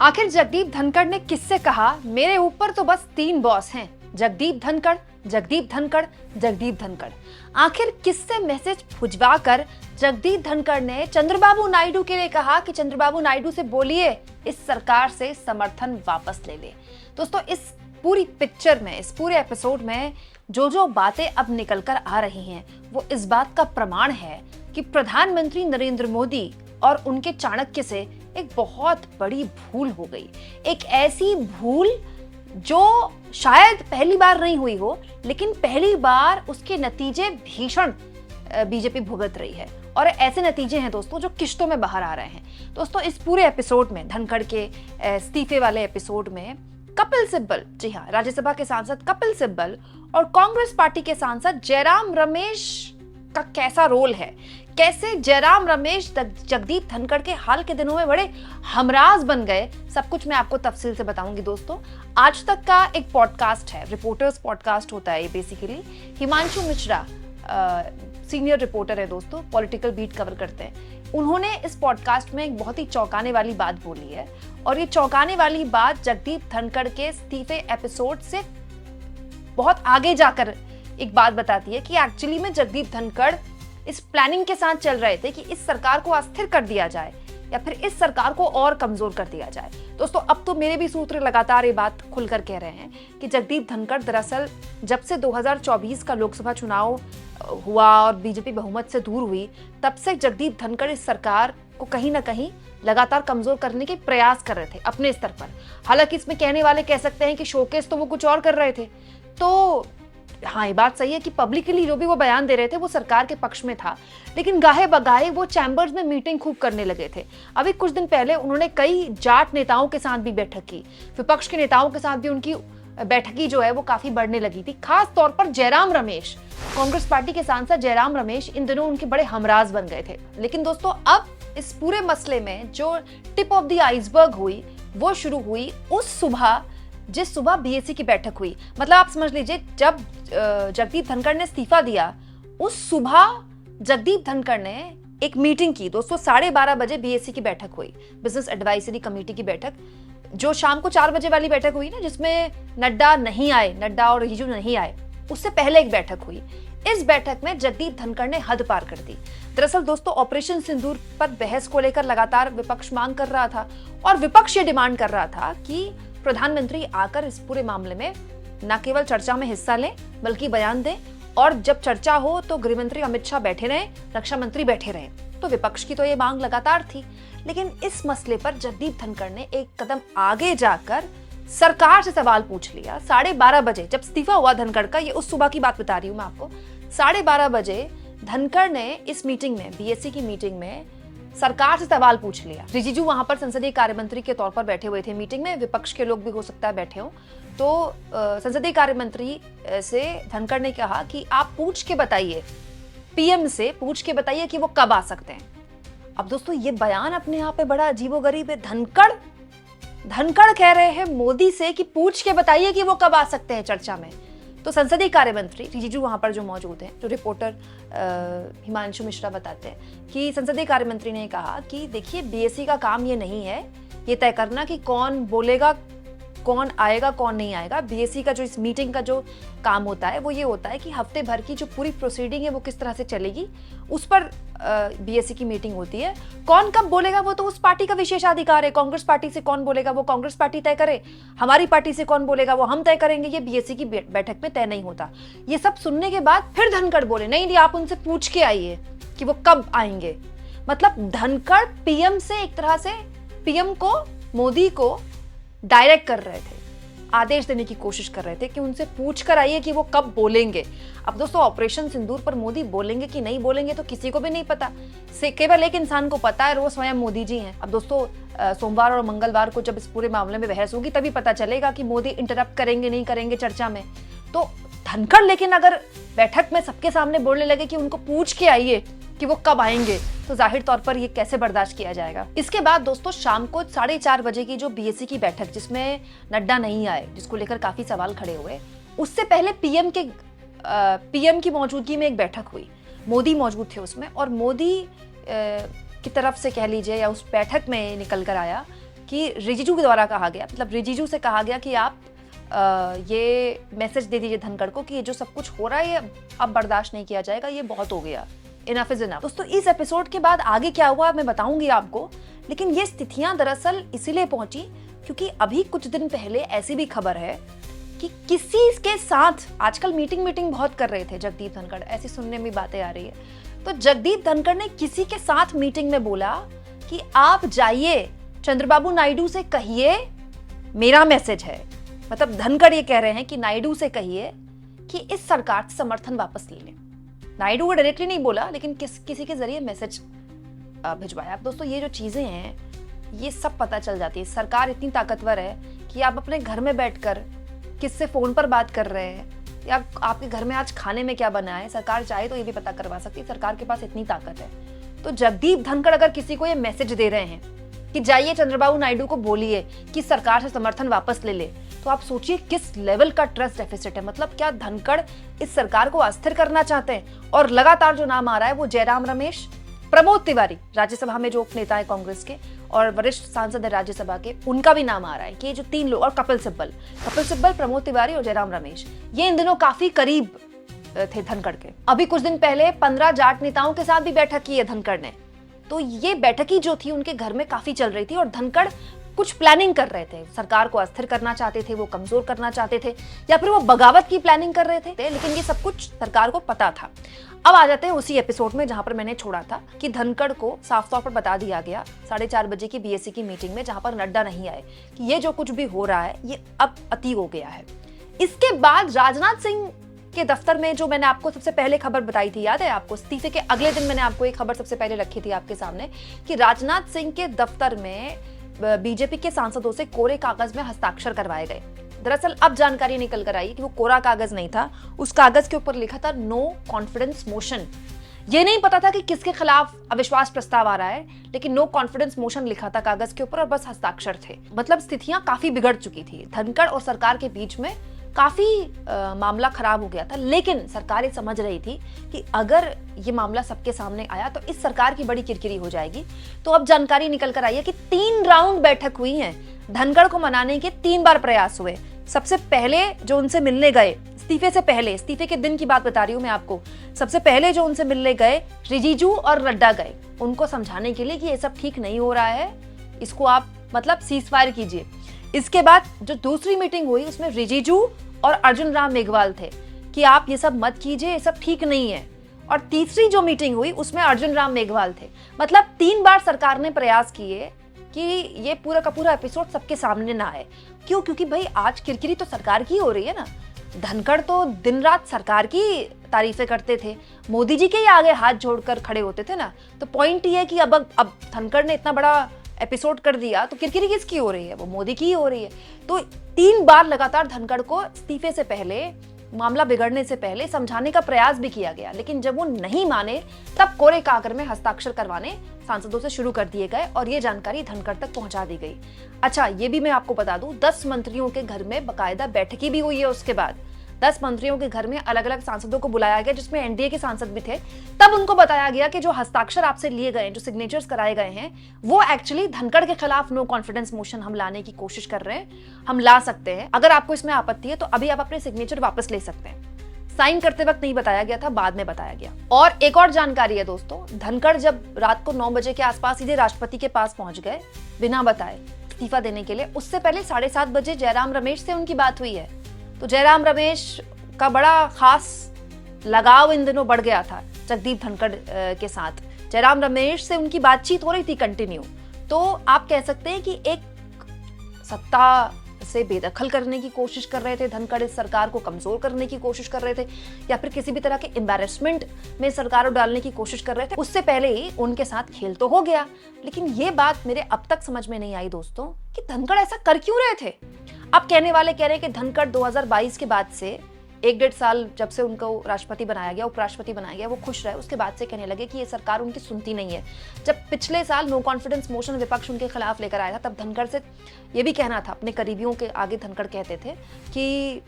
आखिर जगदीप धनखड़ ने किससे कहा मेरे ऊपर तो बस 3 बॉस हैं, जगदीप धनखड़, जगदीप धनखड़, जगदीप धनखड़। आखिर किससे मैसेज भिजवाकर जगदीप धनखड़ ने चंद्रबाबू नायडू के लिए कहा कि चंद्रबाबू नायडू से बोलिए इस सरकार से समर्थन वापस ले ले। दोस्तों, इस पूरी पिक्चर में, इस पूरे एपिसोड में जो बातें अब निकल कर आ रही हैं वो इस बात का प्रमाण है कि प्रधानमंत्री नरेंद्र मोदी और उनके चाणक्य से एक बहुत बड़ी भूल हो गई। एक ऐसी भूल जो शायद पहली बार नहीं हुई हो, लेकिन पहली बार उसके नतीजे भीषण बीजेपी भुगत रही है। और ऐसे नतीजे हैं दोस्तों जो किश्तों में बाहर आ रहे हैं। दोस्तों, इस पूरे एपिसोड में, धनखड़ के इस्तीफे वाले एपिसोड में, कपिल सिब्बल, जी हाँ, राज्यसभा के सांसद कपिल सिब्बल और कांग्रेस पार्टी के सांसद जयराम रमेश का कैसा रोल है, कैसे जयराम रमेश जगदीप धनखड़ के हाल के दिनों में बड़े हमराज बन गए, सब कुछ मैं आपको तफसील से बताऊंगी। दोस्तों, आज तक का एक पॉडकास्ट है, रिपोर्टर्स पॉडकास्ट होता है ये basically. Himanshu Mishra senior reporter है दोस्तों, पॉलिटिकल बीट कवर करते हैं। उन्होंने इस पॉडकास्ट में एक बहुत ही चौंकाने वाली बात बोली है, और ये चौंकाने वाली बात जगदीप धनखड़ के इस्तीफे एपिसोड से बहुत आगे जाकर एक बात बताती है कि एक्चुअली में जगदीप धनखड़ इस प्लानिंग के साथ चल रहे थे कि इस सरकार को अस्थिर कर दिया जाए या फिर इस सरकार को और कमजोर कर दिया जाए। दोस्तों, अब तो मेरे भी सूत्र लगातार ये बात खुलकर कह रहे हैं कि जगदीप धनखड़ दरअसल जब से 2024 का लोकसभा चुनाव हुआ और बीजेपी बहुमत से दूर हुई, तब से जगदीप धनखड़ इस सरकार को कहीं ना कहीं लगातार कमजोर करने के प्रयास कर रहे थे अपने स्तर पर। हालांकि इसमें कहने वाले कह सकते हैं कि शोकेस तो वो कुछ और कर रहे थे। तो हाँ, ये बात सही है कि पब्लिकली जो भी वो बयान दे रहे थे वो सरकार के पक्ष में था, लेकिन गाहे बगाहे वो चैम्बर्स में मीटिंग खूब करने लगे थे। अभी कुछ दिन पहले उन्होंने कई जाट नेताओं के साथ भी बैठक की, विपक्ष के नेताओं के साथ भी उनकी बैठकी जो है वो काफी बढ़ने लगी थी। खास तौर पर जयराम रमेश, कांग्रेस पार्टी के सांसद जयराम रमेश, इन दिनों उनके बड़े हमराज बन गए थे। लेकिन दोस्तों, अब इस पूरे मसले में जो टिप ऑफ द आइसबर्ग हुई वो शुरू हुई उस सुबह जिस सुबह बीएससी की बैठक हुई। मतलब आप समझ लीजिए, जब जगदीप धनखड़ ने इस्तीफा दिया उस सुबह जगदीप धनखड़ ने एक मीटिंग की। दोस्तों, 12:30 बजे बीएससी की बैठक हुई, बिजनेस एडवाइजरी कमेटी की बैठक, जो शाम को 4 बजे वाली बैठक हुई ना, जिसमें नड्डा नहीं आए, नड्डा और रिजिजू नहीं आए, उससे पहले एक बैठक हुई। इस बैठक में जगदीप धनखड़ ने हद पार कर दी। दरअसल दोस्तों, ऑपरेशन सिंदूर पर बहस को लेकर लगातार विपक्ष मांग कर रहा था और विपक्ष ये डिमांड कर रहा था कि प्रधानमंत्री आकर इस पूरे मामले में न केवल चर्चा में हिस्सा लें बल्कि बयान दें, और जब चर्चा हो तो गृह मंत्री अमित शाह बैठे रहें, रक्षा मंत्री बैठे रहें। तो विपक्ष की तो ये मांग लगातार थी, लेकिन इस मसले पर जगदीप धनखड़ ने एक कदम आगे जाकर सरकार से सवाल पूछ लिया। 12:30 बजे जब इस्तीफा हुआ धनखड़ का, ये उस सुबह की बात बता रही हूं मैं आपको, 12:30 बजे धनखड़ ने इस मीटिंग में, बीएससी की मीटिंग में, सरकार से सवाल पूछ लिया। रिजिजू वहां पर संसदीय कार्य मंत्री के तौर पर बैठे हुए थे मीटिंग में, विपक्ष के लोग भी हो सकता है बैठे हो। तो संसदीय कार्य मंत्री से धनखड़ ने कहा कि आप पूछ के बताइए, पीएम से पूछ के बताइए कि वो कब आ सकते हैं। अब दोस्तों, ये बयान अपने आप में बड़ा अजीबोगरीब है। धनखड़ कह रहे हैं मोदी से कि पूछ के बताइए कि वो कब आ सकते हैं चर्चा में। तो संसदीय कार्य मंत्री रिजिजू वहां पर जो मौजूद हैं, जो रिपोर्टर हिमांशु मिश्रा बताते हैं कि संसदीय कार्य मंत्री ने कहा कि देखिए, बीएससी का काम ये नहीं है ये तय करना कि कौन बोलेगा, कौन आएगा, कौन नहीं आएगा। बीएससी का जो इस मीटिंग का जो काम होता है वो ये होता है कि हफ्ते भर की जो पूरी प्रोसीडिंग है वो किस तरह से चलेगी, उस पर बीएससी की मीटिंग होती है। कौन कब बोलेगा वो तो उस पार्टी का विशेषाधिकार है। कांग्रेस पार्टी से कौन बोलेगा वो कांग्रेस पार्टी तय करे, हमारी पार्टी से कौन बोलेगा वो हम तय करेंगे। ये बीएससी की बैठक में तय नहीं होता। ये सब सुनने के बाद फिर धनखड़ बोले, नहीं, आप उनसे पूछ के आइए कि वो कब आएंगे। मतलब धनखड़ पीएम से एक तरह से पीएम को, मोदी को डायरेक्ट कर रहे थे, आदेश देने की कोशिश कर रहे थे कि उनसे पूछ कर आइए कि वो कब बोलेंगे। अब दोस्तों, ऑपरेशन सिंदूर पर मोदी बोलेंगे कि नहीं बोलेंगे तो किसी को भी नहीं पता, से केवल एक इंसान को पता है और वो स्वयं मोदी जी हैं। अब दोस्तों, सोमवार और मंगलवार को जब इस पूरे मामले में बहस होगी तभी पता चलेगा कि मोदी इंटरप्ट करेंगे नहीं करेंगे चर्चा में। तो धनखड़ लेकिन अगर बैठक में सबके सामने बोलने लगे कि उनको पूछ के आइए कि वो कब आएंगे, तो जाहिर तौर पर ये कैसे बर्दाश्त किया जाएगा। इसके बाद दोस्तों, शाम को 4:30 बजे की जो बीएससी की बैठक, जिसमें नड्डा नहीं आए, जिसको लेकर काफी सवाल खड़े हुए, उससे पहले पीएम की मौजूदगी में एक बैठक हुई। मोदी मौजूद थे उसमें, और मोदी की तरफ से कह लीजिए या उस बैठक में निकल कर आया कि रिजिजू के द्वारा कहा गया, मतलब रिजिजू से कहा गया कि आप ये मैसेज दे दीजिए धनखड़ को कि ये जो सब कुछ हो रहा है ये अब बर्दाश्त नहीं किया जाएगा, ये बहुत हो गया, इनफ इज इनफ। दोस्तों इस एपिसोड के बाद आगे क्या हुआ मैं बताऊंगी आपको, लेकिन ये स्थितियां दरअसल इसीलिए पहुंची क्योंकि अभी कुछ दिन पहले ऐसी भी खबर है कि किसी के साथ, आजकल मीटिंग बहुत कर रहे थे जगदीप धनखड़, ऐसी सुनने में बातें आ रही है, तो जगदीप धनखड़ ने किसी के साथ मीटिंग में बोला कि आप जाइए चंद्रबाबू नायडू से कहिए मेरा मैसेज है। मतलब धनखड़ ये कह रहे हैं कि नायडू से कहिए कि इस सरकार से समर्थन वापस ले लें। नायडू को डायरेक्टली नहीं बोला, लेकिन किसी के जरिए मैसेज भिजवाया। अब दोस्तों ये जो चीजें हैं ये सब पता चल जाती है। सरकार इतनी ताकतवर है कि आप अपने घर में बैठकर किससे फोन पर बात कर रहे हैं या आपके घर में आज खाने में क्या बना है, सरकार चाहे तो ये भी पता करवा सकती है। सरकार के पास इतनी ताकत है। तो जगदीप धनखड़ अगर किसी को ये मैसेज दे रहे हैं कि जाइए चंद्रबाबू नायडू को बोलिए कि सरकार से समर्थन वापस ले ले, तो आप सोचिए किस लेवल का ट्रस्ट डेफिसिट है। मतलब क्या धनखड़ इस सरकार को अस्थिर करना चाहते हैं? और लगातार जो नाम आ रहा है वो जयराम रमेश, प्रमोद तिवारी, राज्यसभा में जो उपनेता है कांग्रेस के और वरिष्ठ सांसद है राज्यसभा के, उनका भी नाम आ रहा है कि ये जो 3 लोग, और कपिल सिब्बल, प्रमोद तिवारी और जयराम रमेश, ये इन दिनों काफी करीब थे धनखड़ के। अभी कुछ दिन पहले 15 जाट नेताओं के साथ भी बैठक की है धनखड़ ने। तो ये बैठकी जो थी उनके घर में काफी चल रही थी और धनखड़ कुछ प्लानिंग कर रहे थे। सरकार को अस्थिर करना चाहते थे, वो कमजोर करना चाहते थे, या फिर वो बगावत की प्लानिंग कर रहे थे, लेकिन ये सब कुछ सरकार को पता था। अब आ जाते हैं उसी एपिसोड में जहां पर मैंने छोड़ा था कि धनखड़ को साफ तौर पर बता दिया गया 4:30 बजे की बीएससी की मीटिंग में, जहां पर नड्डा नहीं आए, कि ये जो कुछ भी हो रहा है ये अब अति हो गया है। इसके बाद राजनाथ सिंह के दफ्तर में जो मैंने आपको सबसे पहले खबर बताई थी, याद है आपको? इस्तीफे के अगले दिन मैंने आपको एक खबर सबसे पहले रखी थी आपके सामने कि राजनाथ सिंह के दफ्तर में बीजेपी के सांसदों से कोरे कागज में हस्ताक्षर करवाए गए। दरअसल अब जानकारी निकल कर आई कि वो कोरा कागज नहीं था, उस कागज के ऊपर लिखा था नो कॉन्फिडेंस मोशन। ये नहीं पता था कि किसके खिलाफ अविश्वास प्रस्ताव आ रहा है, लेकिन नो कॉन्फिडेंस मोशन लिखा था कागज के ऊपर और बस हस्ताक्षर थे। मतलब स्थितियां काफी बिगड़ चुकी थी, धनखड़ और सरकार के बीच में काफी मामला खराब हो गया था। लेकिन सरकार ये समझ रही थी कि अगर ये मामला सबके सामने आया तो इस सरकार की बड़ी किरकिरी हो जाएगी। तो अब जानकारी निकल कर आई है कि 3 राउंड बैठक हुई है, धनखड़ को मनाने के 3 बार प्रयास हुए। सबसे पहले जो उनसे मिलने गए, इस्तीफे से पहले, इस्तीफे के दिन की बात बता रही हूं मैं आपको, सबसे पहले जो उनसे मिलने गए रिजिजू और नड्डा गए, उनको समझाने के लिए कि ये सब ठीक नहीं हो रहा है, इसको आप मतलब सीज फायर कीजिए। इसके बाद जो दूसरी मीटिंग हुई उसमें रिजिजू और अर्जुन राम मेघवाल थे कि आप ये सब मत कीजिए, ये सब ठीक नहीं है। और तीसरी जो मीटिंग हुई उसमें अर्जुन राम मेघवाल थे। मतलब 3 बार सरकार ने प्रयास किए कि ये पूरा का पूरा एपिसोड सबके सामने ना आए। क्यों? क्योंकि भाई आज किरकिरी तो सरकार की हो रही है ना। धनखड़ तो दिन रात सरकार की तारीफें करते थे, मोदी जी के ही आगे हाथ जोड़कर खड़े होते थे ना। तो पॉइंट ये है कि अब धनखड़ ने इतना बड़ा एपिसोड कर दिया तो किरकिरी किसकी हो रही है? वो मोदी की ही हो रही है। तो 3 बार लगातार धनखड़ को इस्तीफे से पहले, मामला बिगड़ने से पहले समझाने का प्रयास भी किया गया, लेकिन जब वो नहीं माने तब कोरे कागज में हस्ताक्षर करवाने सांसदों से शुरू कर दिए गए और ये जानकारी धनखड़ तक पहुंचा दी गई। अच्छा, ये भी मैं आपको बता दूं, 10 मंत्रियों के घर में बकायदा बैठकी भी हुई है। उसके बाद 10 मंत्रियों के घर में अलग अलग सांसदों को बुलाया गया, जिसमें एनडीए के सांसद भी थे। तब उनको बताया गया कि जो हस्ताक्षर आपसे लिए गए, जो सिग्नेचर्स कराए गए हैं, वो एक्चुअली धनखड़ के खिलाफ नो कॉन्फिडेंस मोशन हम लाने की कोशिश कर रहे हैं, हम ला सकते हैं। अगर आपको इसमें आपत्ति है तो अभी आप अपने सिग्नेचर वापस ले सकते हैं। साइन करते वक्त नहीं बताया गया था, बाद में बताया गया। और एक और जानकारी है दोस्तों, धनखड़ जब रात को 9 बजे के आसपास सीधे राष्ट्रपति के पास पहुंच गए बिना बताए इस्तीफा देने के लिए, उससे पहले 7:30 बजे जयराम रमेश से उनकी बात हुई है। तो जयराम रमेश का बड़ा खास लगाव इन दिनों बढ़ गया था जगदीप धनखड़ के साथ। जयराम रमेश से उनकी बातचीत हो रही थी कंटिन्यू। तो आप कह सकते हैं कि एक सत्ता से बेदखल करने की कोशिश कर रहे थे धनखड़, इस सरकार को कमजोर करने की कोशिश कर रहे थे, या फिर किसी भी तरह के एम्बैरेसमेंट में सरकार को डालने की कोशिश कर रहे थे। उससे पहले ही उनके साथ खेल तो हो गया, लेकिन ये बात मेरे अब तक समझ में नहीं आई दोस्तों कि धनखड़ ऐसा कर क्यों रहे थे। अब कहने वाले कह रहे हैं कि धनखड़ 2022 के बाद से 1-1.5 साल जब से उनको राष्ट्रपति बनाया गया, उपराष्ट्रपति बनाया गया, वो खुश रहे। उसके बाद से कहने लगे कि ये सरकार उनकी सुनती नहीं है। जब पिछले साल नो कॉन्फिडेंस मोशन विपक्ष उनके खिलाफ लेकर आया था, तब धनखड़ से ये भी कहना था, अपने करीबियों के आगे धनखड़ कहते थे कि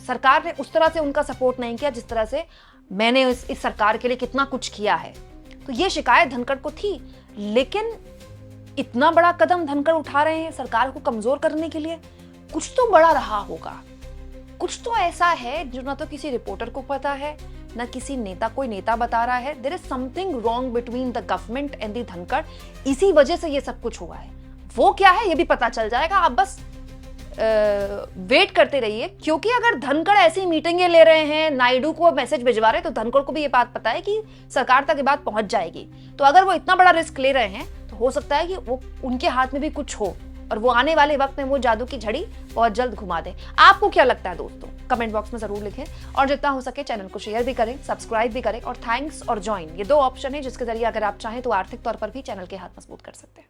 सरकार ने उस तरह से उनका सपोर्ट नहीं किया जिस तरह से मैंने इस सरकार के लिए कितना कुछ किया है। तो ये शिकायत धनखड़ को थी, लेकिन इतना बड़ा कदम धनखड़ उठा रहे हैं सरकार को कमजोर करने के लिए, कुछ तो बड़ा रहा होगा। कुछ तो ऐसा है जो ना तो किसी रिपोर्टर को पता है, ना किसी नेता, कोई नेता बता रहा है। There is something wrong between the government and the Dhankhar, इसी वजह से ये सब कुछ हुआ है। वो क्या है ये भी पता चल जाएगा, आप बस वेट करते रहिए। क्योंकि अगर धनखड़ ऐसी मीटिंगें ले रहे हैं, नायडू को मैसेज भिजवा रहे हैं, तो धनखड़ को भी ये बात पता है कि सरकार तक ये बात पहुंच जाएगी। तो अगर वो इतना बड़ा रिस्क ले रहे हैं तो हो सकता है कि वो उनके हाथ में भी कुछ हो और वो आने वाले वक्त में वो जादू की झड़ी बहुत जल्द घुमा दे। आपको क्या लगता है दोस्तों, कमेंट बॉक्स में जरूर लिखें और जितना हो सके चैनल को शेयर भी करें, सब्सक्राइब भी करें और थैंक्स और ज्वाइन, ये 2 ऑप्शन है जिसके जरिए अगर आप चाहें तो आर्थिक तौर पर भी चैनल के हाथ मजबूत कर सकते हैं।